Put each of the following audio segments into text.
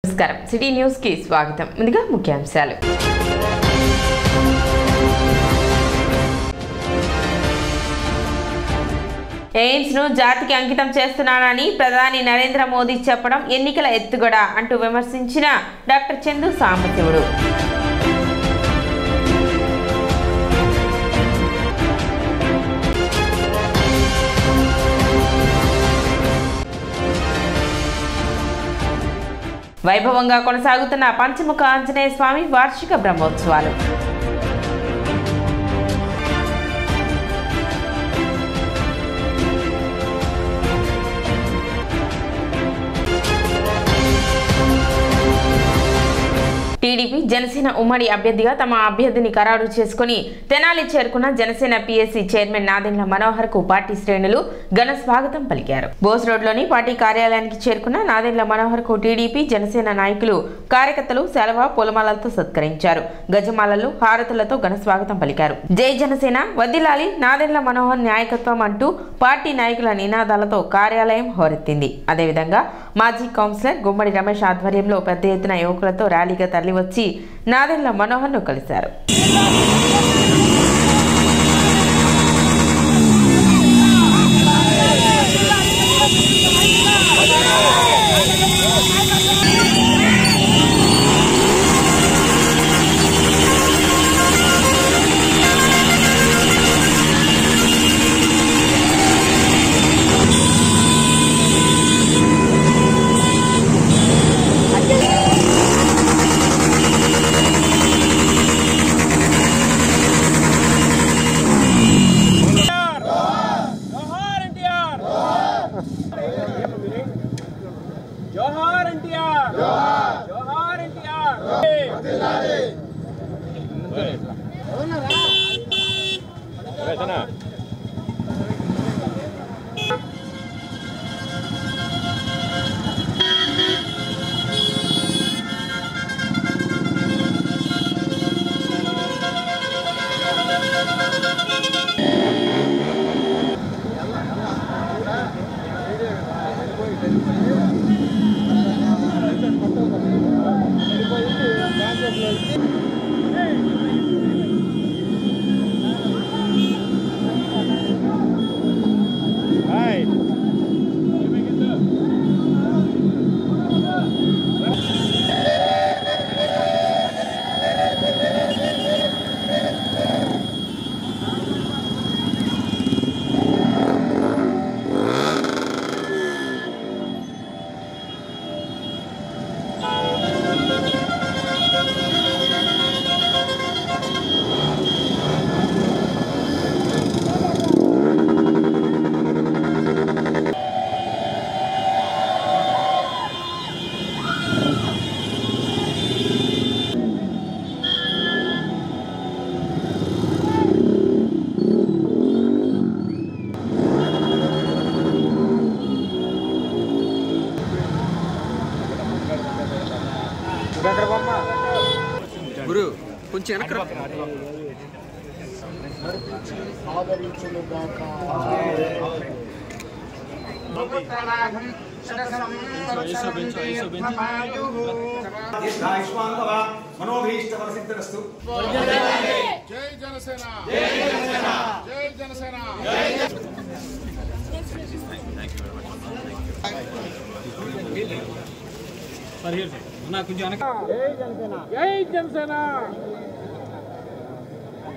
నమస్కారం city news కి స్వాగతం. ముందుగా ముఖ్యాంశాలు. ఎయిమ్స్ ను జాతికి అంకితం చేస్తున్నానని ప్రధాని నరేంద్ర మోదీ చెప్పడం ఎన్నికల ఎత్తుగడ అంటూ విమర్శించిన డాక్టర్ చందు సాంబశివుడు. వైభవంగా కొనసాగుతున్న పంచముఖ ఆంజనేయ స్వామి వార్షిక బ్రహ్మోత్సవాలు. టీడీపీ జనసేన ఉమ్మడి అభ్యర్థిగా తమ అభ్యర్థిని ఖరారు చేసుకుని తెనాలి చేరుకున్న జనసేన పీఎస్సీ చైర్మన్ నాదెండ్ల మనోహర్ కు పార్టీ శ్రేణులు ఘన స్వాగతం పలికారు. బోస్ రోడ్లోని పార్టీ కార్యాలయానికి చేరుకున్న నాదెండ్ల మనోహర్ కు టీడీపీ జనసేన నాయకులు కార్యకర్తలు సెలవు పూలమాలలతో సత్కరించారు. గజమాలలు హారతులతో ఘన స్వాగతం పలికారు. జై జనసేన వద్దిలాలి నాదెండ్ల మనోహర్ నాయకత్వం అంటూ పార్టీ నాయకుల నినాదాలతో కార్యాలయం హోరెత్తింది. అదేవిధంగా మాజీ కౌన్సిలర్ గుమ్మడి రమేష్ ఆధ్వర్యంలో పెద్ద ఎత్తున యువకులతో ర్యాలీగా వచ్చి నాదెండ్ల మనోహర్ ను కలిశారు. గురు కొంచెం వెనక మనోభీష్టవరసిద్ధిరస్తు. జై జనసేన, జై జనసేన, జై జనసేన. కొంచెం వెనక. జై జనసేన, జై జనసేన.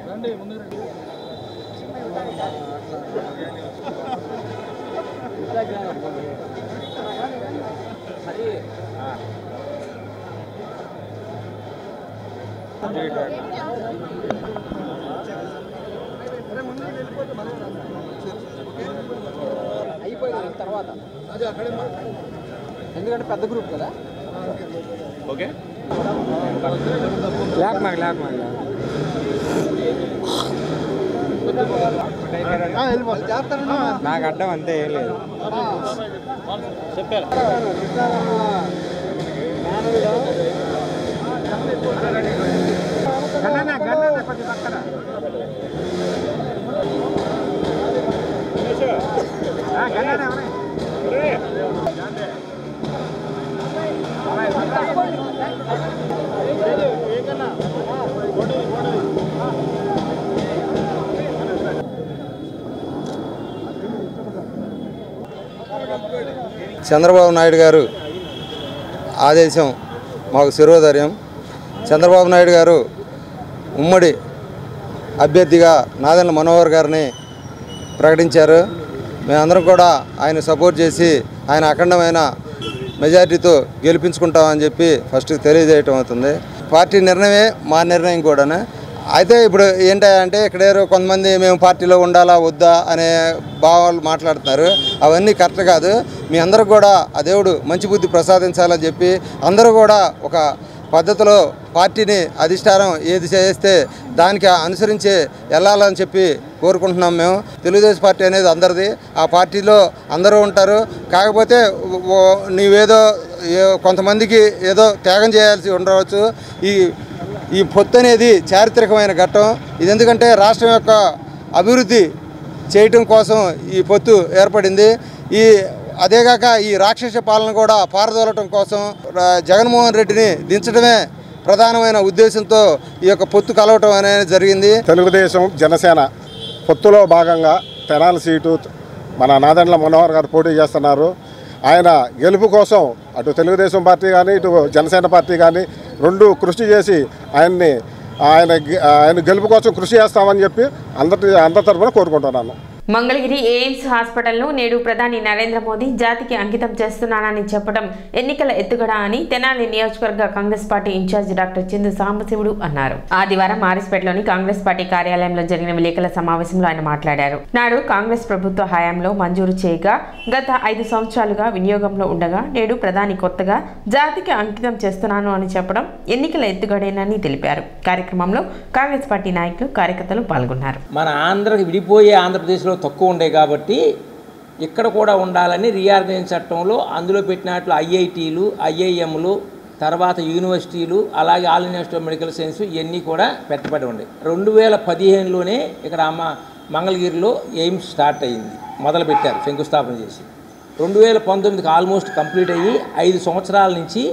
రండి ముందు రండి. అయిపోయింది తర్వాత అది అక్కడే ఎందుకంటే పెద్ద గ్రూప్ కదా. ఓకే నాకు అడ్డం అంతే ఏం లేదు చెప్పారు. గన్న చంద్రబాబు నాయుడు గారు ఆదేశం మాకు శిరోధర్యం. చంద్రబాబు నాయుడు గారు ఉమ్మడి అభ్యర్థిగా నాదెండ్ల మనోహర్ గారిని ప్రకటించారు. మేమందరం కూడా ఆయన సపోర్ట్ చేసి ఆయన అఖండమైన మెజారిటీతో గెలిపించుకుంటామని చెప్పి ఫస్ట్ తెలియజేయటం అవుతుంది. పార్టీ నిర్ణయమే మా నిర్ణయం కూడా. అయితే ఇప్పుడు ఏంటంటే ఇక్కడ కొంతమంది మేము పార్టీలో ఉండాలా వద్దా అనే భావాలు మాట్లాడుతున్నారు. అవన్నీ కరెక్ట్ కాదు. మీ అందరూ కూడా ఆ దేవుడు మంచి బుద్ధి ప్రసాదించాలని చెప్పి అందరూ కూడా ఒక పద్ధతిలో పార్టీని అధిష్టానం ఏది చేస్తే దానికి అనుసరించి వెళ్ళాలని చెప్పి కోరుకుంటున్నాం. మేము తెలుగుదేశం పార్టీ అనేది అందరిది. ఆ పార్టీలో అందరూ ఉంటారు. కాకపోతే నీవేదో కొంతమందికి ఏదో త్యాగం చేయాల్సి ఉండవచ్చు. ఈ పొత్తు అనేది చారిత్రకమైన ఘట్టం. ఇది ఎందుకంటే రాష్ట్రం యొక్క అభివృద్ధి చేయటం కోసం ఈ పొత్తు ఏర్పడింది. అదేగాక ఈ రాక్షస పాలన కూడా పారదోలటం కోసం జగన్మోహన్ రెడ్డిని దించడమే ప్రధానమైన ఉద్దేశంతో ఈ యొక్క పొత్తు కలవటం అనేది జరిగింది. తెలుగుదేశం జనసేన పొత్తులో భాగంగా తెనాలి సీటు మన నాదెండ్ల మనోహర్ గారు పోటీ చేస్తున్నారు. ఆయన గెలుపు కోసం అటు తెలుగుదేశం పార్టీ కానీ ఇటు జనసేన పార్టీ కానీ రెండు కృషి చేసి ఆయన గెలుపు కోసం కృషి చేస్తామని చెప్పి అందరి తరఫున కోరుకుంటున్నాను. మంగళగిరి ఎయిమ్స్ హాస్పిటల్ను నేడు ప్రధాని నరేంద్ర మోదీ జాతికి అంకితం చేస్తున్నానని చెప్పడం ఎన్నికల ఎత్తుగడ అని తెనాలి నియోజకవర్గ కాంగ్రెస్ పార్టీ ఇన్ఛార్జి డాక్టర్ చిందు సాంబశివుడు అన్నారు. ఆదివారం ఆరిస్పేటలోని కాంగ్రెస్ పార్టీ కార్యాలయంలో జరిగిన విలేకరుల సమావేశంలో ఆయన మాట్లాడారు. నాడు కాంగ్రెస్ ప్రభుత్వ హయాంలో మంజూరు చేయగా గత 5 సంవత్సరాలుగా వినియోగంలో ఉండగా నేడు ప్రధాని కొత్తగా జాతికి అంకితం చేస్తున్నాను అని చెప్పడం ఎన్నికల ఎత్తుగడేనని తెలిపారు. కార్యక్రమంలో కాంగ్రెస్ పార్టీ నాయకులు కార్యకర్తలు పాల్గొన్నారు. మన ఆంధ్రకి విడిపోయే ఆంధ్రప్రదేశ్లో తక్కువ ఉండే కాబట్టి ఇక్కడ కూడా ఉండాలని రీఆర్గనైజేషన్ చట్టంలో అందులో పెట్టినట్లు ఐఐటీలు, ఐఐఎంలు, తర్వాత యూనివర్సిటీలు, అలాగే ఆల్ ఇండియా మెడికల్ సైన్స్ ఇవన్నీ కూడా పెట్టబడి ఉన్నాయి. 2015లోనే ఇక్కడ మంగళగిరిలో ఎయిమ్స్ స్టార్ట్ అయ్యింది, మొదలుపెట్టారు, శంకుస్థాపన చేసి 2019కి ఆల్మోస్ట్ కంప్లీట్ అయ్యి 5 సంవత్సరాల నుంచి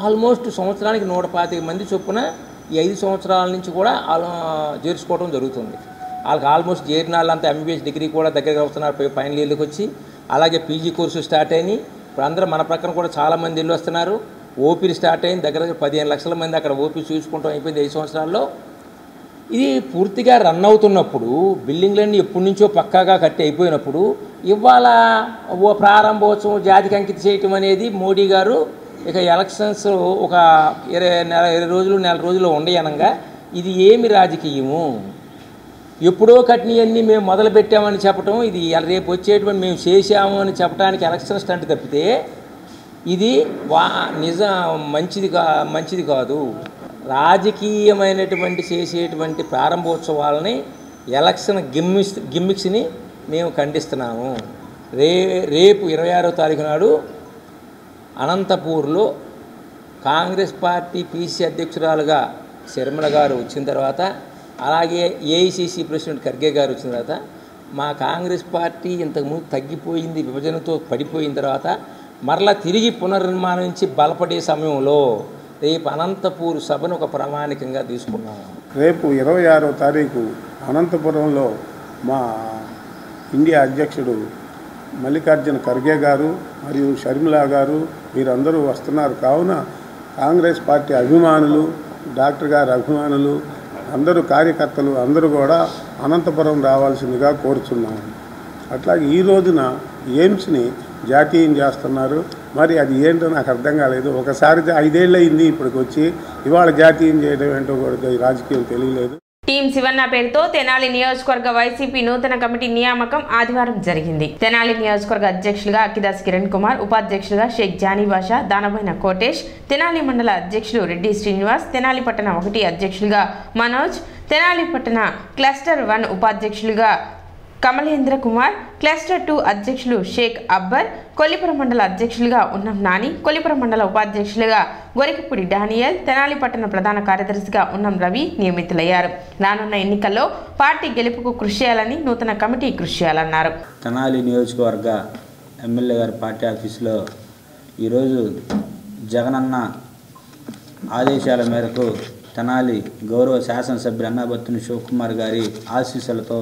ఆల్మోస్ట్ సంవత్సరానికి 125 మంది చొప్పున ఈ 5 సంవత్సరాల నుంచి కూడా చేర్చుకోవడం జరుగుతుంది. వాళ్ళకి ఆల్మోస్ట్ చేరిన వాళ్ళంతా ఎంబీబీఎస్ డిగ్రీ కూడా దగ్గరగా వస్తున్నారు, ఫైనల్ ఇయర్కి వచ్చి. అలాగే పీజీ కోర్సు స్టార్ట్ అయినాయి. ఇప్పుడు అందరూ మన ప్రక్కన కూడా చాలామంది వెళ్ళి వస్తున్నారు. ఓపీలు స్టార్ట్ అయింది, దగ్గర 15 లక్షల మంది అక్కడ ఓపీ చూసుకుంటాం అయిపోయింది 5 సంవత్సరాల్లో. ఇది పూర్తిగా రన్ అవుతున్నప్పుడు, బిల్డింగ్లన్నీ ఎప్పటి నుంచో పక్కాగా కట్టి అయిపోయినప్పుడు ఇవాళ ప్రారంభోత్సవం జాతికి అంకితం చేయటం అనేది మోడీ గారు ఇక ఎలక్షన్స్ ఒక 20 రోజులు నెల రోజులు ఉండయనంగా ఇది ఏమి రాజకీయము? ఎప్పుడో కట్టినవన్నీ మేము మొదలు పెట్టామని చెప్పటం, ఇది రేపు వచ్చేటువంటి మేము చేసాము అని చెప్పడానికి ఎలక్షన్ స్టంట్ తప్పితే ఇది మంచిది కాదు. రాజకీయమైనటువంటి చేసేటువంటి ప్రారంభోత్సవాలని ఎలక్షన్ గిమ్మిక్స్ని మేము ఖండిస్తున్నాము. రేపు 26వ తారీఖు నాడు అనంతపూర్లో కాంగ్రెస్ పార్టీ పీసీ అధ్యక్షురాలుగా శర్మిల గారు వచ్చిన తర్వాత, అలాగే ఏఐసిసి ప్రెసిడెంట్ ఖర్గే గారు వచ్చిన తర్వాత, మా కాంగ్రెస్ పార్టీ ఇంతకుముందు తగ్గిపోయింది, విభజనతో పడిపోయిన తర్వాత మరలా తిరిగి పునర్నిర్మాణించి బలపడే సమయంలో రేపు అనంతపూర్ సభను ఒక ప్రామాణికంగా తీసుకున్నాము. రేపు 26వ తారీఖు అనంతపురంలో మా ఇండియా అధ్యక్షుడు మల్లికార్జున ఖర్గే గారు మరియు షర్మిల గారు వీరందరూ వస్తున్నారు. కావున కాంగ్రెస్ పార్టీ అభిమానులు, డాక్టర్ గారి అభిమానులు, అందరూ కార్యకర్తలు అందరూ కూడా అనంతపురం రావాల్సిందిగా కోరుచున్నాము. అట్లాగే ఈ రోజున ఎయిమ్స్ని జాతీయం చేస్తున్నారు. మరి అది ఏంటో నాకు అర్థం కాలేదు. ఒకసారి 5 ఏళ్ళు అయింది ఇప్పటికి వచ్చి, ఇవాళ జాతీయం చేయడం ఏంటో కూడా రాజకీయం తెలియలేదు. టీం శివన్న పేరుతో తెనాలి నియోజకవర్గ వైసీపీ నూతన కమిటీ నియామకం ఆదివారం జరిగింది. తెనాలి నియోజకవర్గ అధ్యక్షులుగా అక్కిదాస్ కిరణ్ కుమార్, ఉపాధ్యక్షులుగా షేక్ జానీ బాషా, దానబోయిన కోటేష్, తెనాలి మండల అధ్యక్షులు రెడ్డి శ్రీనివాస్, తెనాలి పట్టణ 1 అధ్యక్షులుగా మనోజ్, తెనాలి పట్టణ క్లస్టర్ 1 ఉపాధ్యక్షులుగా కమలేంద్ర కుమార్, క్లస్టర్ 2 అధ్యక్షులు షేక్ అబ్బర్, కొల్లిపురం మండల అధ్యక్షులుగా ఉన్నం నాని, కొల్లిపురం మండల ఉపాధ్యక్షులుగా గొరికపూడి డానియల్, తెనాలి పట్టణ ప్రధాన కార్యదర్శిగా ఉన్నం రవి నియమితులయ్యారు. రానున్న ఎన్నికల్లో పార్టీ గెలుపుకు కృషి చేయాలని నూతన కమిటీ కృషి చేయాలన్నారు. తెనాలి నియోజకవర్గ ఎమ్మెల్యే గారి పార్టీ ఆఫీసులో ఈరోజు జగనన్న ఆదేశాల మేరకు తెనాలి గౌరవ శాసనసభ్యులు అన్నాబత్తుని శివకుమార్ గారి ఆశీస్సులతో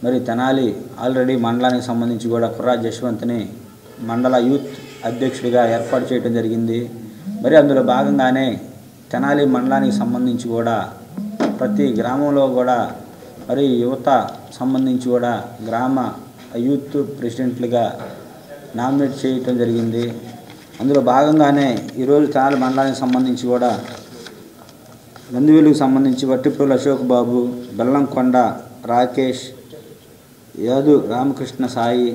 మరి తెనాలి ఆల్రెడీ మండలానికి సంబంధించి కూడా కుర్రా జశ్వంత్ని మండల యూత్ అధ్యక్షుడిగా ఏర్పాటు చేయడం జరిగింది. మరి అందులో భాగంగానే తెనాలి మండలానికి సంబంధించి కూడా ప్రతి గ్రామంలో కూడా మరి యువత సంబంధించి కూడా గ్రామ యూత్ ప్రెసిడెంట్లుగా నామినేట్ చేయటం జరిగింది. అందులో భాగంగానే ఈరోజు తెనాలి మండలానికి సంబంధించి కూడా నందివేలుకు సంబంధించి వట్టిప్రోలు అశోక్ బాబు, బెల్లంకొండ రాకేష్, యాదు రామకృష్ణ సాయి,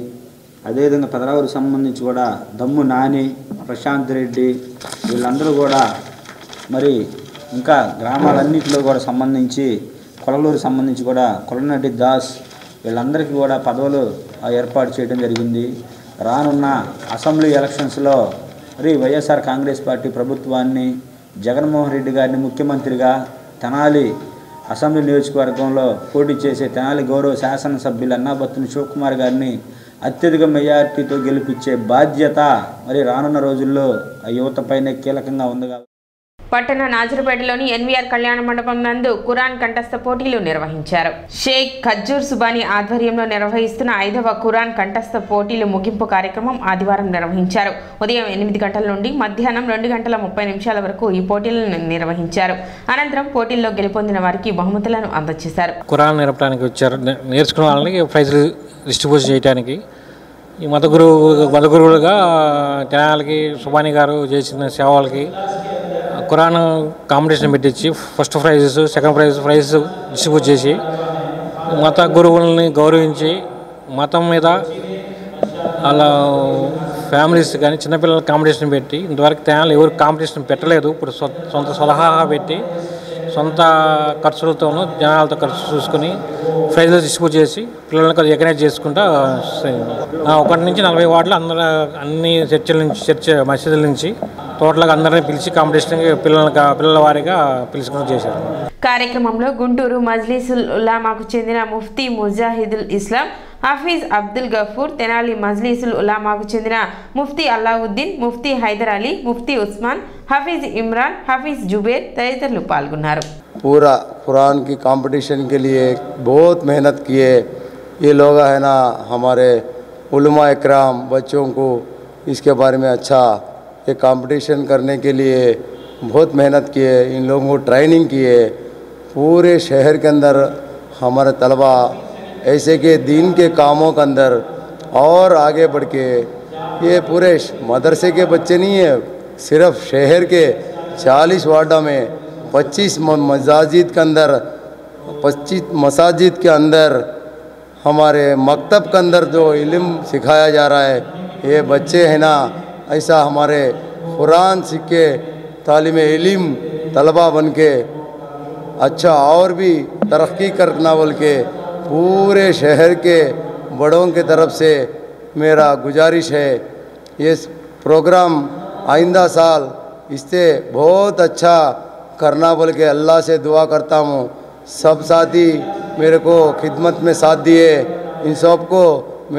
అదేవిధంగా పెదరావురికి సంబంధించి కూడా దమ్ము నాని, ప్రశాంత్ రెడ్డి, వీళ్ళందరూ కూడా మరి ఇంకా గ్రామాలన్నింటిలో కూడా సంబంధించి కొలలూరు సంబంధించి కూడా కొలనటి దాస్, వీళ్ళందరికీ కూడా పదవులు ఏర్పాటు చేయడం జరిగింది. రానున్న అసెంబ్లీ ఎలక్షన్స్లో మరి వైఎస్ఆర్ కాంగ్రెస్ పార్టీ ప్రభుత్వాన్ని, జగన్మోహన్ రెడ్డి గారిని ముఖ్యమంత్రిగా తెనాలి అసెంబ్లీ నియోజకవర్గంలో పోటీ చేసే తెనాలి గౌరవ శాసనసభ్యులు అన్నాబత్తుని శివకుమార్ గారిని అత్యధిక మెజార్టీతో గెలిపించే బాధ్యత మరి రానున్న రోజుల్లో యువతపైనే కీలకంగా ఉంది. పట్టణ నాజరుపేటలోని ఎన్వీఆర్ కళ్యాణ మండపం నందు ఖురాన్ కంఠస్థ పోటీలు నిర్వహించారు. షేక్ ఖజ్జూర్ సుబానీ ఆధ్వర్యంలో నిర్వహిస్తున్న 5వ ఖురాన్ కంఠస్థ పోటీలు ముగింపు కార్యక్రమం ఆదివారం నిర్వహించారు. ఉదయం 8 గంటల నుండి మధ్యాహ్నం 2:30 వరకు ఈ పోటీలను నిర్వహించారు. అనంతరం పోటీల్లో గెలుపొందిన వారికి బహుమతులను అందజేశారు. ఖురాన్ నేర్పడానికి వచ్చారు, నేర్చుకున్న వాళ్ళకి ప్రైజులు డిస్ట్రిబ్యూట్ చేయడానికి. ఈ మత గురువులుగా తెనాలికి సుబానీ గారు చేసిన సేవలకి ఖురాన్ కాంపిటీషన్ పెట్టించి first prices, second prize distribute చేసి మత గురువులని గౌరవించి మతం మీద అలా ఫ్యామిలీస్ కానీ చిన్నపిల్లల కాంపిటీషన్ పెట్టి ఇంతవరకు తెనాలి ఎవరు కాంపిటీషన్ పెట్టలేదు. ఇప్పుడు సొంత సలహా పెట్టి సొంత ఖర్చులతోనూ జనాలతో ఖర్చు చూసుకుని ప్రైజులు డిస్ట్రిబ్యూట్ చేసి పిల్లలకు ఎంకరేజ్ చేసుకుంటా 1 నుంచి 40 వార్డులు అన్ని చర్చ మసీదుల నుంచి టోటల్గా అందరినీ పిలిచి కాంపిటీషన్ పిల్లల వారీగా పిలుచుకుని చేశారు. కార్యక్రమంలో గుంటూరు మజ్లిసుల్ ఉలామాకు చెందిన ముఫ్తీ ముజాహిదుల్ ఇస్లాం హఫీజ్ అబ్దుల్ గఫూర్, తెనాలి మజ్లిసుల్ ఉలామాకు చెందిన ముఫ్తీ అల్లావుద్దీన్, ముఫ్తీ హైదర్ అలీ, ముఫ్తీ ఉస్మాన్, హఫీజ్ ఇమ్రాన్, హఫీజ్ జుబేర్ తదితరులు పాల్గొన్నారు. पूरा कुरान की कंपटीशन के लिए बहुत मेहनत किए ये लोग है ना, हमारे उलमा इकराम बच्चों को इसके बारे में अच्छा ये कंपटीशन करने के लिए बहुत मेहनत किए, इन लोगों को ट्रेनिंग किए. पूरे शहर के अंदर हमारे तलबा ऐसे के दीन के कामों के अंदर और आगे बढ़ के ये पूरे मदरसे के बच्चे नहीं है, सिर्फ शहर के 40 वार्डा में 25 मसाजिद के अंदर 25 मसाजिद के अंदर हमारे मकतब के अंदर जो इल्म सिखाया जा रहा है, ये बच्चे हैं ना ऐसा हमारे कुरान सीख के तालीम इल्म तलबा बन के अच्छा और भी तरक्की करना बोल के पूरे शहर के बड़ों के तरफ से मेरा गुजारिश है. ये प्रोग्राम आइंदा साल इससे बहुत अच्छा करना बोल के अल्लाह से दुआ करता हूँ. सब साथी मेरे को खिदमत में साथ दिए, इन सब को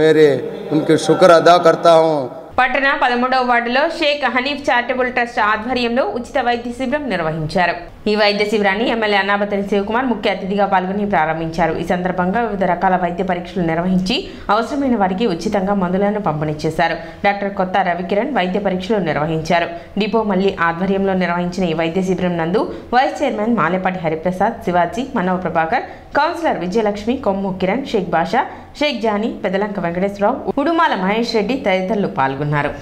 मेरे उनके शुक्र अदा करता हूँ. పట్టణ 13వ వార్డులో షేక్ హనీఫ్ చారిటబుల్ ట్రస్ట్ ఆధ్వర్యంలో ఉచిత వైద్య శిబిరం నిర్వహించారు. ఈ వైద్య శిబిరాన్ని ఎమ్మెల్యే అన్నాబత్తుని శివకుమార్ ముఖ్య అతిథిగా పాల్గొని ప్రారంభించారు. ఈ సందర్భంగా వివిధ రకాల వైద్య పరీక్షలు నిర్వహించి అవసరమైన వారికి ఉచితంగా మందులను పంపిణీ చేశారు. డాక్టర్ కొత్త రవికిరణ్ వైద్య పరీక్షలు నిర్వహించారు. డిపో మల్లి ఆధ్వర్యంలో నిర్వహించిన ఈ వైద్య శిబిరం నందు vice chairman Malepati Hariprasad, Shivaji, Manava Prabhakar, councillor Vijayalakshmi, Kommu Kiran, Sheikh Basha, Sheikh Jani, Pedalanka Venkateswararao, Udumala Mahesh Reddy తదితరులు పాల్గొన్నారు.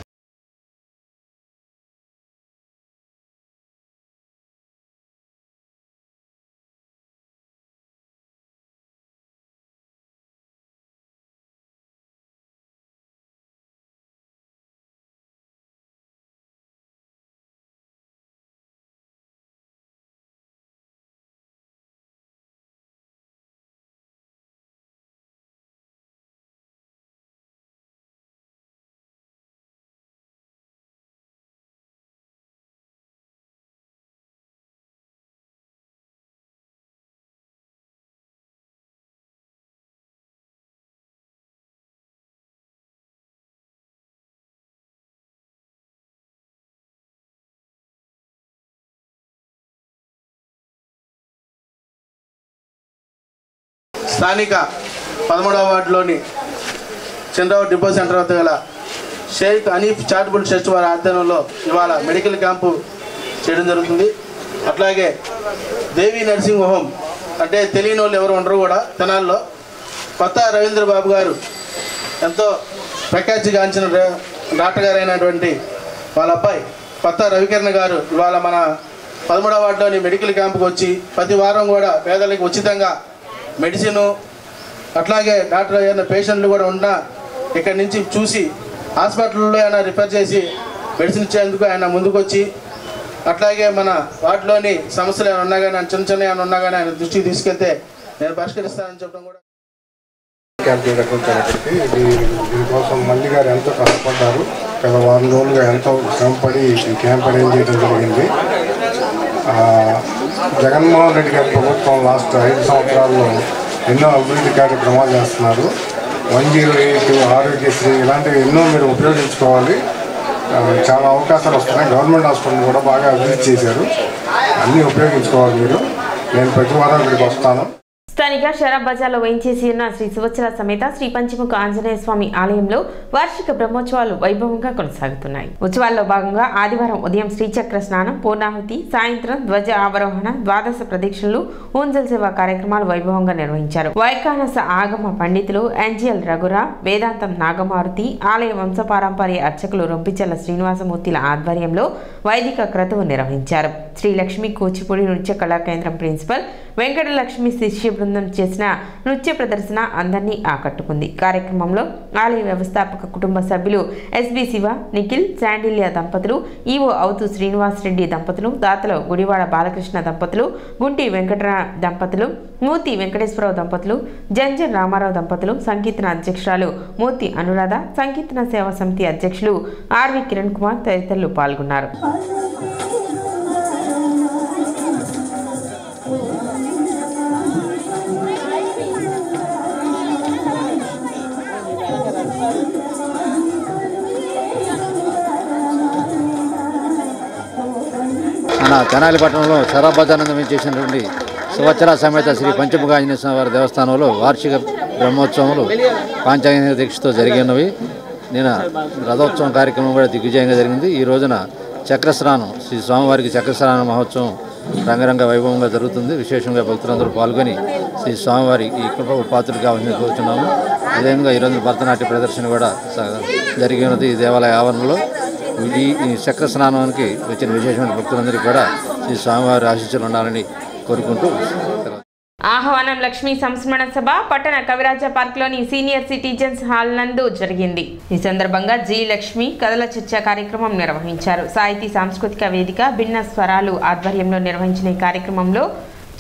స్థానిక 13వ వార్డులోని చంద్రబాబు డిపో సెంటర్ వద్ద గల షేక్ హనీఫ్ చారిటబుల్ ట్రస్ట్ వారి ఆధ్వర్యంలో ఇవాళ మెడికల్ క్యాంపు చేయడం జరుగుతుంది. అట్లాగే దేవి నర్సింగ్ హోమ్ అంటే తెలియని వాళ్ళు ఎవరు ఉండరు కూడా తెనాల్లో కొత్త రవీంద్ర బాబు గారు ఎంతో ప్రఖ్యాతిగాంచిన డాక్టర్ గారు అయినటువంటి వాళ్ళ అబ్బాయి కొత్త రవికిరణ్ గారు ఇవాళ మన 13వ వార్డులోని మెడికల్ క్యాంపుకి వచ్చి ప్రతి వారం కూడా పేదలకు ఉచితంగా మెడిసిను అట్లాగే డాక్టర్ అయిన పేషెంట్లు కూడా ఉన్నా ఇక్కడి నుంచి చూసి హాస్పిటల్లో ఆయన రిఫర్ చేసి మెడిసిన్ ఇచ్చేందుకు ఆయన ముందుకొచ్చి అట్లాగే మన వాటిలోని సమస్యలు ఏమైనా ఉన్నా కానీ చిన్న చిన్న ఏమైనా ఉన్నా కానీ ఆయన దృష్టికి తీసుకెళ్తే నేను పరిష్కరిస్తానని చెప్పడం కూడా క్యాంప్ దీనికోసం మల్లి గారు ఎంతో కష్టపడ్డారు. గత వారం రోజులుగా ఎంతో శ్రమపడి ఈ క్యాంప్ అరేంజ్ చేయడం జరిగింది. జగన్మోహన్ రెడ్డి గారి ప్రభుత్వం లాస్ట్ 5 సంవత్సరాల్లో ఎన్నో అభివృద్ధి కార్యక్రమాలు చేస్తున్నారు. 108 ఆరోగ్యశ్రీ ఇలాంటివి ఎన్నో మీరు ఉపయోగించుకోవాలి. చాలా అవకాశాలు వస్తున్నాయి. గవర్నమెంట్ హాస్పిటల్ కూడా బాగా అభివృద్ధి చేశారు. అన్నీ ఉపయోగించుకోవాలి మీరు. నేను ప్రతి వారం ఇక్కడికి వస్తాను. స్థానిక షరాబ్ బజార్లో వేయించేసి ఉన్న శ్రీ సువత్సల సమేత శ్రీ పంచముఖ ఆంజనేయ స్వామి ఆలయంలో వార్షిక బ్రహ్మోత్సవాలు వైభవంగా కొనసాగుతున్నాయి. ఉత్సవాల్లో భాగంగా ఆదివారం ఉదయం శ్రీచక్ర స్నానం, పూర్ణాహుతి, సాయంత్రం ధ్వజ ఆవరోహణ, ద్వాదశ ప్రదక్షిణలు, ఊంజల్ సేవ కార్యక్రమాలు వైభవంగా నిర్వహించారు. వైకానస ఆగమ పండితులు ఎన్జిఎల్ రఘురా, వేదాంతం నాగమారుతి, ఆలయ వంశపారంపర్య అర్చకులు రొంపిచెల్ల శ్రీనివాసమూర్తిల ఆధ్వర్యంలో వైదిక క్రతువు నిర్వహించారు. శ్రీ లక్ష్మీ కూచిపూడి నృత్య కళా కేంద్రం ప్రిన్సిపల్ వెంకటలక్ష్మి శిష్య బృందం చేసిన నృత్య ప్రదర్శన అందరినీ ఆకట్టుకుంది. కార్యక్రమంలో ఆలయ వ్యవస్థాపక కుటుంబ సభ్యులు ఎస్బి శివ, నిఖిల్, శాండిల్య దంపతులు, ఈవో అవుతు శ్రీనివాస్ రెడ్డి దంపతులు, దాతలు గుడివాడ బాలకృష్ణ దంపతులు, గుంటి వెంకటర దంపతులు, మూర్తి వెంకటేశ్వరరావు దంపతులు, జంజన్ రామారావు దంపతులు, సంకీర్తన అధ్యక్షురాలు మూర్తి అనురాధ, సంకీర్తన సేవా సమితి అధ్యక్షులు ఆర్వి కిరణ్ కుమార్ తదితరులు పాల్గొన్నారు. మన తెనాలి పట్టణంలో షరాబ్ బజార్ నందు చేసినటువంటి సువత్సల సమేత శ్రీ పంచముఖ ఆంజనేయ స్వామి వారి దేవస్థానంలో వార్షిక బ్రహ్మోత్సవములు పాంచాంగ దీక్షతో జరిగి ఉన్నవి. నిన్న రథోత్సవం కార్యక్రమం కూడా దిగ్విజయంగా జరిగింది. ఈ రోజున చక్రస్నానం, శ్రీ స్వామివారికి చక్రస్నాన మహోత్సవం రంగరంగ వైభవంగా జరుగుతుంది. విశేషంగా భక్తులందరూ పాల్గొని శ్రీ స్వామివారి ఈ కృప పాత్రలు కావాలని కోరుతున్నాము. అదేవిధంగా ఈరోజు భరతనాట్య ప్రదర్శన కూడా జరిగి ఉన్నది ఈ దేవాలయ ఆవరణలో. ఈ చక్ర స్నానానికి వచ్చిన విశేషమైన భక్తులందరికీ కూడా శ్రీ స్వామివారి ఆశీస్సులు ఉండాలని కోరుకుంటూ ఆహ్వానం లక్ష్మీ సంస్మరణ సభ పట్టణ కవిరాజ పార్క్లోని సీనియర్ సిటిజన్స్ హాల్ నందు జరిగింది. ఈ సందర్భంగా జి లక్ష్మి కథల చర్చ కార్యక్రమం నిర్వహించారు. సాహితీ సాంస్కృతిక వేదిక భిన్న స్వరాలు ఆధ్వర్యంలో నిర్వహించిన ఈ కార్యక్రమంలో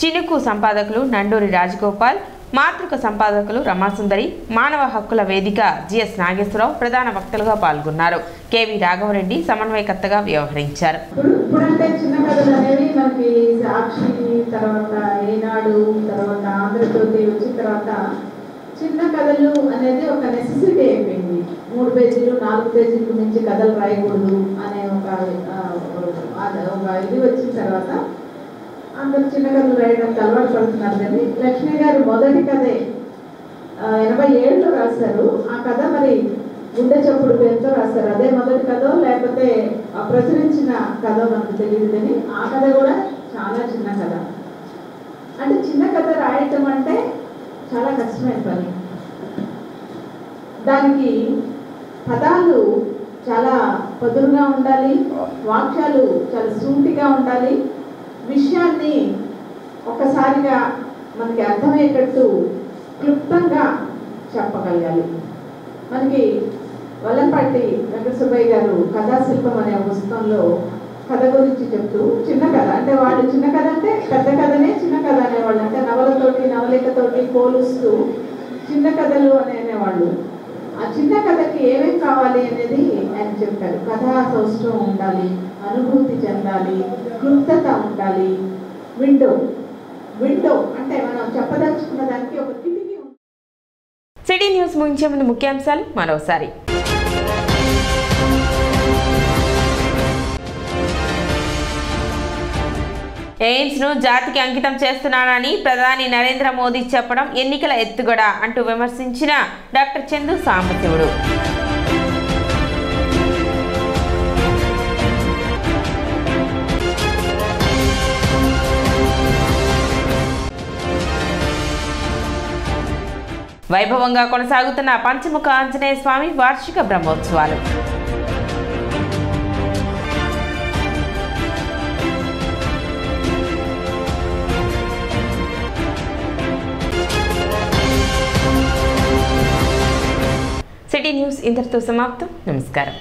చినుకు సంపాదకులు నండూరి రాజగోపాల్, మాతృక సంపాదకులు రమాసుందరి, మానవ హక్కుల వేదిక జిఎస్ నాగేశ్వరరావు ప్రధాన వక్తలుగా పాల్గొన్నారు. కెవి రాఘవరెడ్డి సమన్వయకర్తగా వ్యవహరించారు. ఇప్పుడంటే చిన్న కథలు అనేవి మనకి సాక్షి, తర్వాత ఈనాడు, తర్వాత ఆంధ్రజ్యోతి వచ్చిన తర్వాత చిన్న కథలు అనేది ఒక నెసెసిటీ అయిపోయింది. 3 పేజీలు 4 పేజీల నుంచి కథలు రాయకూడదు అనే ఒక ఇది వచ్చిన తర్వాత అందరు చిన్న కథలు రాయడానికి అలవాటు పడుతున్నారు. కానీ లక్ష్మి గారు మొదటి కథే 87లో రాశారు. ఆ కథ మరి గుండె చప్పుడు పేరుతో రాశారు. అదే మొదటి కథ లేకపోతే ప్రచురించిన కథ మనకు తెలియదు. కానీ ఆ కథ కూడా చాలా చిన్న కథ. అంటే చిన్న కథ రాయటం అంటే చాలా కష్టమైన పని. దానికి పదాలు చాలా పదురుగా ఉండాలి, వాక్యాలు చాలా సూటిగా ఉండాలి, విషయాన్ని ఒక్కసారిగా మనకి అర్థమయ్యేటట్టు క్లుప్తంగా చెప్పగలగాలి. మనకి వల్లంపాటి వెంకటసుబ్బయ్య గారు కథాశిల్పం అనే పుస్తకంలో కథ గురించి చెప్తూ చిన్న కథ అంటే వాళ్ళు చిన్న కథ అంటే పెద్ద కథనే చిన్న కథ అనేవాళ్ళు. అంటే నవలతోటి నవలికతోటి పోలుస్తూ చిన్న కథలు అనేవాళ్ళు. ఆ చిన్న కథకి ఏమేమి కావాలి అనేది ఆయన చెప్పారు. కథా సౌష్ఠవం ఉండాలి, అనుభూతి చెందాలి, క్లుప్తత ఉండాలి, విండో అంటే మనం చెప్పదలుచుకున్న దానికి ఒక కిటికీ. సిటీ న్యూస్ ముగించే ముందు ముఖ్యాంశాలు మరోసారి. ఎయిమ్స్ ను జాతికి అంకితం చేస్తున్నానని ప్రధాని నరేంద్ర మోదీ చెప్పడం ఎన్నికల ఎత్తుగడ అంటూ విమర్శించిన డాక్టర్ చందు సాంబశివుడు. వైభవంగా కొనసాగుతున్న పంచముఖ ఆంజనేయ స్వామి వార్షిక బ్రహ్మోత్సవాలు. సిటీ న్యూస్ ఇంతటితో సమాప్తం. నమస్కారం.